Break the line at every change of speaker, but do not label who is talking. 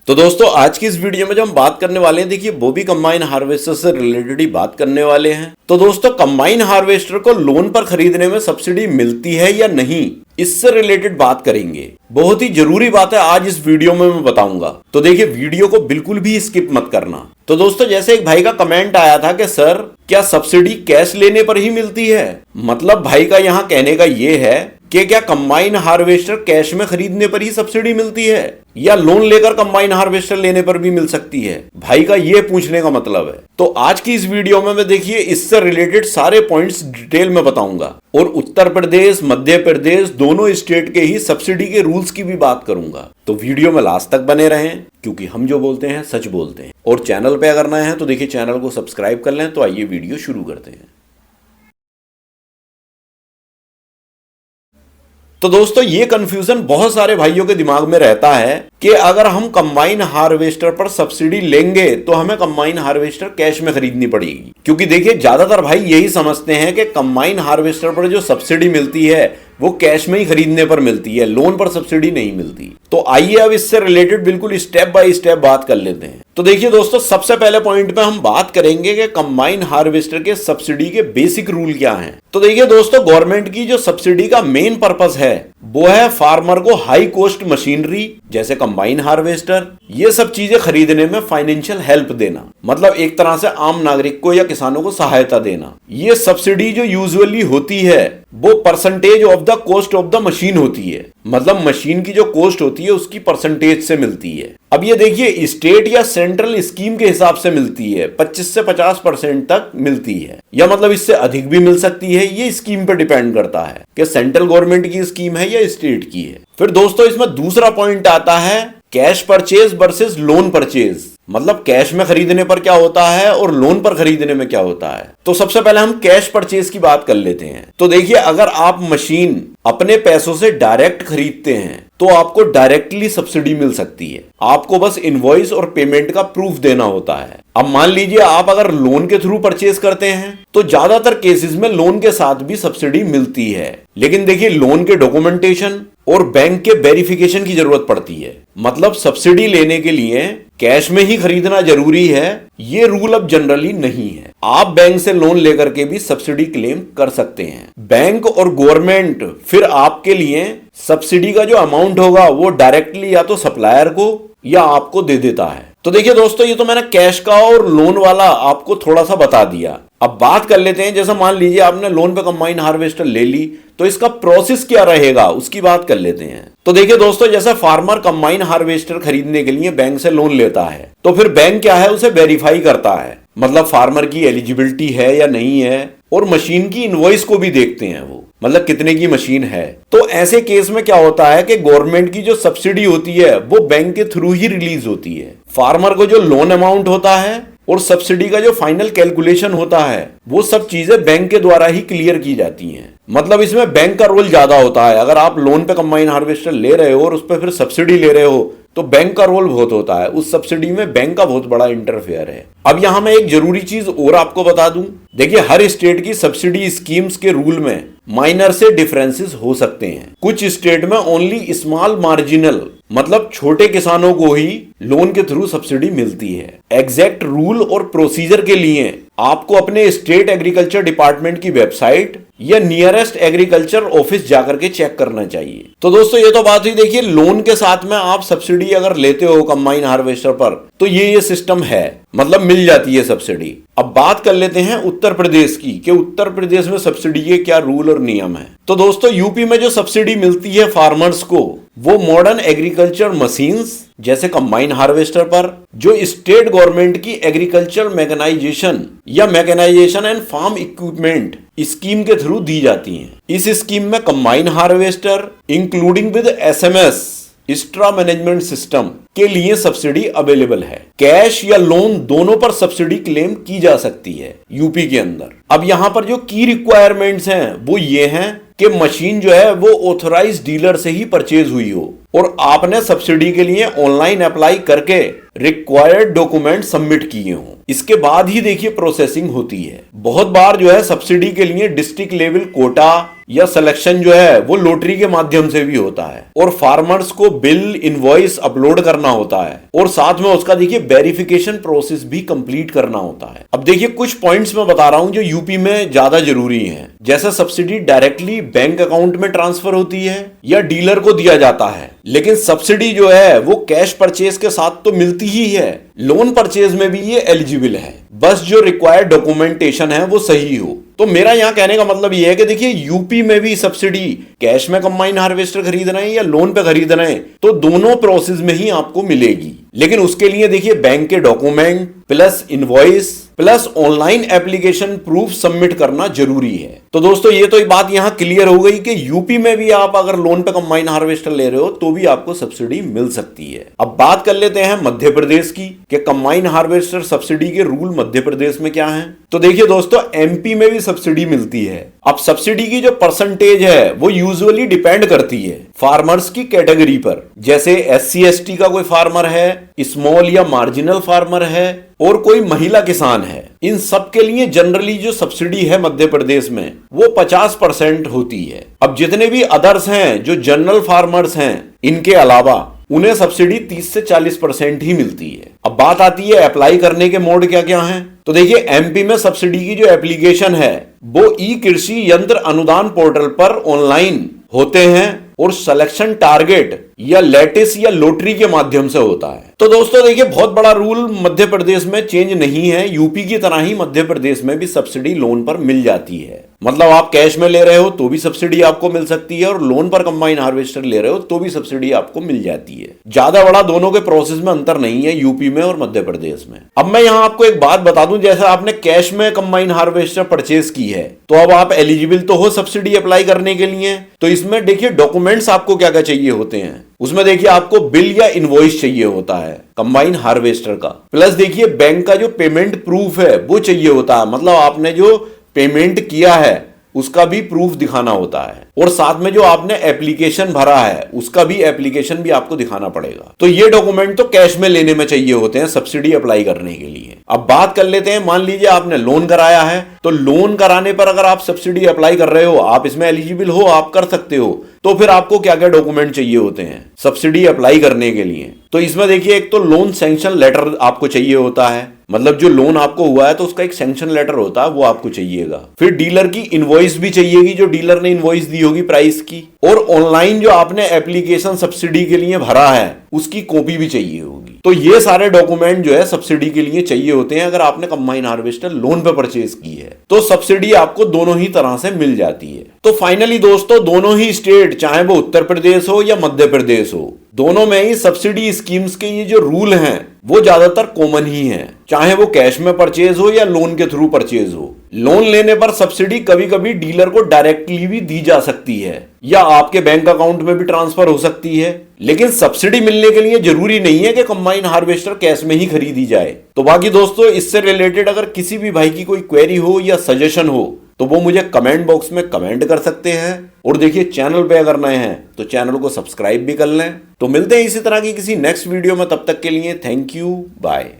तो दोस्तों आज की इस वीडियो में जो हम बात करने वाले हैं, देखिए वो भी कंबाइन हार्वेस्टर से रिलेटेड ही बात करने वाले हैं। तो दोस्तों कंबाइन हार्वेस्टर को लोन पर खरीदने में सब्सिडी मिलती है या नहीं, इससे रिलेटेड बात करेंगे। बहुत ही जरूरी बात है, आज इस वीडियो में मैं बताऊंगा। तो देखिए वीडियो को बिल्कुल भी स्किप मत करना। तो दोस्तों जैसे एक भाई का कमेंट आया था कि सर क्या सब्सिडी कैश लेने पर ही मिलती है, मतलब भाई का यहाँ कहने का ये है कि क्या कंबाइन हार्वेस्टर कैश में खरीदने पर ही सब्सिडी मिलती है या लोन लेकर कंबाइन हार्वेस्टर लेने पर भी मिल सकती है, भाई का ये पूछने का मतलब है। तो आज की इस वीडियो में मैं देखिए इससे रिलेटेड सारे पॉइंट्स डिटेल में बताऊंगा और उत्तर प्रदेश मध्य प्रदेश दोनों स्टेट के ही सब्सिडी के रूल्स की भी बात करूंगा। तो वीडियो में लास्ट तक बने रहें, क्योंकि हम जो बोलते हैं सच बोलते हैं। और चैनल पे अगर नए हैं तो देखिए चैनल को सब्सक्राइब कर लें। तो आइए वीडियो शुरू करते हैं। तो दोस्तों ये कंफ्यूजन बहुत सारे भाइयों के दिमाग में रहता है कि अगर हम कंबाइन हार्वेस्टर पर सब्सिडी लेंगे तो हमें कंबाइन हार्वेस्टर कैश में खरीदनी पड़ेगी। क्योंकि देखिए ज्यादातर भाई यही समझते हैं कि कंबाइन हार्वेस्टर पर जो सब्सिडी मिलती है वो कैश में ही खरीदने पर मिलती है, लोन पर सब्सिडी नहीं मिलती। तो आइए अब इससे रिलेटेड बिल्कुल स्टेप बाय स्टेप बात कर लेते हैं। तो देखिए दोस्तों सबसे पहले पॉइंट पे हम बात करेंगे कि कंबाइन हार्वेस्टर के सब्सिडी के बेसिक रूल क्या हैं। तो देखिए दोस्तों गवर्नमेंट की जो सब्सिडी का मेन पर्पस है वो है फार्मर को हाई कॉस्ट मशीनरी जैसे कंबाइन हार्वेस्टर ये सब चीजें खरीदने में फाइनेंशियल हेल्प देना, मतलब एक तरह से आम नागरिक को या किसानों को सहायता देना। ये सब्सिडी जो यूजुअली होती है वो percentage of the cost of the machine होती है, मतलब मशीन की जो कॉस्ट होती है उसकी परसेंटेज से मिलती है। अब ये देखिए स्टेट या सेंट्रल स्कीम के हिसाब से मिलती है, 25 से 50% तक मिलती है, या मतलब इससे अधिक भी मिल सकती है। ये स्कीम पर डिपेंड करता है कि सेंट्रल गवर्नमेंट की स्कीम है या स्टेट की है। फिर दोस्तों इसमें दूसरा पॉइंट आता है cash purchase versus loan purchase, मतलब कैश में खरीदने पर क्या होता है और लोन पर खरीदने में क्या होता है। तो सबसे पहले हम कैश परचेज की बात कर लेते हैं। तो देखिए अगर आप मशीन अपने पैसों से डायरेक्ट खरीदते हैं तो आपको डायरेक्टली सब्सिडी मिल सकती है, आपको बस इनवॉइस और पेमेंट का प्रूफ देना होता है। अब मान लीजिए आप अगर लोन के थ्रू परचेज करते हैं तो ज्यादातर केसेस में लोन के साथ भी सब्सिडी मिलती है, लेकिन देखिए लोन के डॉक्यूमेंटेशन और बैंक के वेरिफिकेशन की जरूरत पड़ती है। मतलब सब्सिडी लेने के लिए कैश में ही खरीदना जरूरी है, ये रूल अब जनरली नहीं है। आप बैंक से लोन लेकर के भी सब्सिडी क्लेम कर सकते हैं। बैंक और गवर्नमेंट फिर आपके लिए सब्सिडी का जो अमाउंट होगा वो डायरेक्टली या तो सप्लायर को या आपको दे देता है। तो देखिए दोस्तों ये तो मैंने कैश का और लोन वाला आपको थोड़ा सा बता दिया। अब बात कर लेते हैं, जैसे मान लीजिए आपने लोन पे कंबाइन हार्वेस्टर ले ली तो इसका प्रोसेस क्या रहेगा उसकी बात कर लेते हैं। तो देखिए दोस्तों जैसे फार्मर कंबाइन हार्वेस्टर खरीदने के लिए बैंक से लोन लेता है तो फिर बैंक क्या है उसे वेरीफाई करता है, मतलब फार्मर की एलिजिबिलिटी है या नहीं है, और मशीन की इनवॉइस को भी देखते हैं वो, मतलब कितने की मशीन है। तो ऐसे केस में क्या होता है कि गवर्नमेंट की जो सब्सिडी होती है वो बैंक के थ्रू ही रिलीज होती है। फार्मर को जो लोन अमाउंट होता है और सब्सिडी का जो फाइनल कैलकुलेशन होता है वो सब चीजें बैंक के द्वारा ही क्लियर की जाती हैं। मतलब इसमें बैंक का रोल ज्यादा होता है। अगर आप लोन पे कंबाइन हार्वेस्टर ले रहे हो और उस पर फिर सब्सिडी ले रहे हो तो बैंक का रोल बहुत होता है, उस सब्सिडी में बैंक का बहुत बड़ा इंटरफेयर है। अब यहां मैं एक जरूरी चीज और आपको बता दूं, देखिए हर स्टेट की सब्सिडी स्कीम्स के रूल में माइनर से डिफरेंसेस हो सकते हैं। कुछ स्टेट में ओनली स्मॉल मार्जिनल, मतलब छोटे किसानों को ही लोन के थ्रू सब्सिडी मिलती है। एग्जैक्ट रूल और प्रोसीजर के लिए आपको अपने स्टेट एग्रीकल्चर डिपार्टमेंट की वेबसाइट या नियरेस्ट एग्रीकल्चर ऑफिस जाकर के चेक करना चाहिए। तो दोस्तों ये तो बात हुई, देखिए लोन के साथ में आप सब्सिडी अगर लेते हो कंबाइन हार्वेस्टर पर तो ये सिस्टम है, मतलब मिल जाती है सब्सिडी। अब बात कर लेते हैं उत्तर प्रदेश की कि उत्तर प्रदेश में सब्सिडी के क्या रूल और नियम है। तो दोस्तों यूपी में जो सब्सिडी मिलती है फार्मर्स को वो मॉडर्न एग्रीकल्चर मशीन्स जैसे कंबाइन हार्वेस्टर पर जो स्टेट गवर्नमेंट की एग्रीकल्चर मैकेनाइजेशन या mechanization and farm equipment scheme के थ्रू दी जाती हैं। इस स्कीम में combine harvester including with SMS straw management system के लिए सब्सिडी अवेलेबल है। कैश या लोन दोनों पर सब्सिडी क्लेम की जा सकती है यूपी के अंदर। अब यहाँ पर जो की रिक्वायरमेंट्स हैं वो ये हैं कि मशीन जो है वो ऑथराइज्ड डीलर से ही परचेज हुई हो और आपने सब्सिडी के लिए ऑनलाइन अप्लाई करके रिक्वायर्ड डॉक्यूमेंट सबमिट किए हों। इसके बाद ही देखिए प्रोसेसिंग होती है। बहुत बार जो है सब्सिडी के लिए डिस्ट्रिक्ट लेवल कोटा या सिलेक्शन जो है वो लॉटरी के माध्यम से भी होता है, और फार्मर्स को बिल इनवॉइस अपलोड करना होता है, और साथ में उसका देखिए वेरिफिकेशन प्रोसेस भी कंप्लीट करना होता है। अब देखिए कुछ पॉइंट्स मैं बता रहा हूं जो यूपी में ज्यादा जरूरी हैं, जैसे सब्सिडी डायरेक्टली बैंक अकाउंट में ट्रांसफर होती है या डीलर को दिया जाता है, लेकिन सब्सिडी जो है वो कैश परचेज के साथ तो मिलती ही है, लोन परचेज में भी ये एलिजिबल है, बस जो रिक्वायर्ड डॉक्यूमेंटेशन है वो सही हो। तो मेरा यहां कहने का मतलब ये है कि देखिए यूपी में भी सब्सिडी कैश में कंबाइन हार्वेस्टर खरीद रहे हैं या लोन पे खरीद रहे हैं तो दोनों प्रोसेस में ही आपको मिलेगी, लेकिन उसके लिए देखिए बैंक के document plus invoice plus online application proof submit करना जरूरी है। तो दोस्तों ये तो बात यहां क्लियर हो गई कि यूपी में भी आप अगर लोन पे कंबाइन हार्वेस्टर ले रहे हो तो भी आपको सब्सिडी मिल सकती है। अब बात कर लेते हैं मध्य प्रदेश की कि कंबाइन हार्वेस्टर सब्सिडी के रूल मध्य प्रदेश में क्या है। तो देखिए दोस्तों एमपी में भी सब्सिडी मिलती है। अब सब्सिडी की जो परसेंटेज है वो यूजुअली डिपेंड करती है फार्मर्स की कैटेगरी पर, जैसे SC ST का कोई फार्मर है, स्मॉल या मार्जिनल फार्मर है, और कोई महिला किसान है, इन सब के लिए जनरली जो सब्सिडी है मध्य प्रदेश में वो 50% होती है। अब जितने भी अदर्स हैं जो जनरल फार्मर्स हैं इनके अलावा उन्हें सब्सिडी 30 से 40% ही मिलती है। अब बात आती है अप्लाई करने के मोड क्या क्या हैं। तो देखिए एमपी में सब्सिडी की जो एप्लीकेशन है वो ई कृषि यंत्र अनुदान पोर्टल पर ऑनलाइन होते हैं और सिलेक्शन टारगेट या लेटिस या लॉटरी के माध्यम से होता है। तो दोस्तों देखिए बहुत बड़ा रूल मध्य प्रदेश में चेंज नहीं है, यूपी की तरह ही मध्य प्रदेश में भी सब्सिडी लोन पर मिल जाती है। मतलब आप कैश में ले रहे हो तो भी सब्सिडी आपको मिल सकती है और लोन पर कंबाइन हार्वेस्टर ले रहे हो तो भी सब्सिडी आपको मिल जाती है। ज्यादा बड़ा दोनों के प्रोसेस में अंतर नहीं है यूपी में और मध्य प्रदेश में। अब मैं यहाँ आपको एक बात बता दूं, जैसे आपने कैश में कंबाइन हार्वेस्टर परचेज की है तो अब आप एलिजिबल तो हो सब्सिडी अप्लाई करने के लिए। तो इसमें देखिए डॉक्यूमेंट्स आपको क्या क्या चाहिए होते हैं। उसमें देखिए आपको बिल या इनवॉइस चाहिए होता है कंबाइन हार्वेस्टर का, प्लस देखिए बैंक का जो पेमेंट प्रूफ है वो चाहिए होता है, मतलब आपने जो पेमेंट किया है उसका भी प्रूफ दिखाना होता है, और साथ में जो आपने एप्लीकेशन भरा है उसका भी एप्लीकेशन भी आपको दिखाना पड़ेगा। तो ये डॉक्यूमेंट तो कैश में लेने में चाहिए होते हैं सब्सिडी अप्लाई करने के लिए। अब बात कर लेते हैं, मान लीजिए आपने लोन कराया है तो लोन कराने पर अगर आप सब्सिडी अप्लाई कर रहे हो, आप इसमें एलिजिबल हो, आप कर सकते हो, तो फिर आपको क्या क्या डॉक्यूमेंट चाहिए होते हैं सब्सिडी अप्लाई करने के लिए। तो इसमें देखिए एक तो लोन सैंक्शन लेटर आपको चाहिए होता है, मतलब जो लोन आपको हुआ है तो उसका एक सैंक्शन लेटर होता है वो आपको चाहिएगा। फिर डीलर की इनवॉइस भी चाहिएगी, जो डीलर ने इनवॉइस दी होगी प्राइस की, और ऑनलाइन जो आपने एप्लीकेशन सब्सिडी के लिए भरा है उसकी कॉपी भी चाहिए होगी। तो ये सारे डॉक्यूमेंट जो है सब्सिडी के लिए चाहिए होते हैं अगर आपने कंबाइन हार्वेस्टर लोन पे परचेज की है तो सब्सिडी आपको दोनों ही तरह से मिल जाती है। तो फाइनली दोस्तों दोनों ही स्टेट, चाहे वो उत्तर प्रदेश हो या मध्य प्रदेश हो, दोनों में ही सब्सिडी स्कीम्स के ये जो रूल हैं वो ज्यादातर कॉमन ही हैं, चाहे वो कैश में परचेज हो या लोन के थ्रू परचेज हो। लोन लेने पर सब्सिडी कभी कभी डीलर को डायरेक्टली भी दी जा सकती है या आपके बैंक अकाउंट में भी ट्रांसफर हो सकती है, लेकिन सब्सिडी मिलने के लिए जरूरी नहीं है कि कंबाइन हार्वेस्टर कैश में ही खरीदी जाए। तो बाकी दोस्तों इससे रिलेटेड अगर किसी भी भाई की कोई क्वेरी हो या सजेशन हो तो वो मुझे कमेंट बॉक्स में कमेंट कर सकते हैं, और देखिए चैनल पे अगर नए हैं तो चैनल को सब्सक्राइब भी कर लें। तो मिलते हैं इसी तरह की किसी नेक्स्ट वीडियो में, तब तक के लिए थैंक यू, बाय।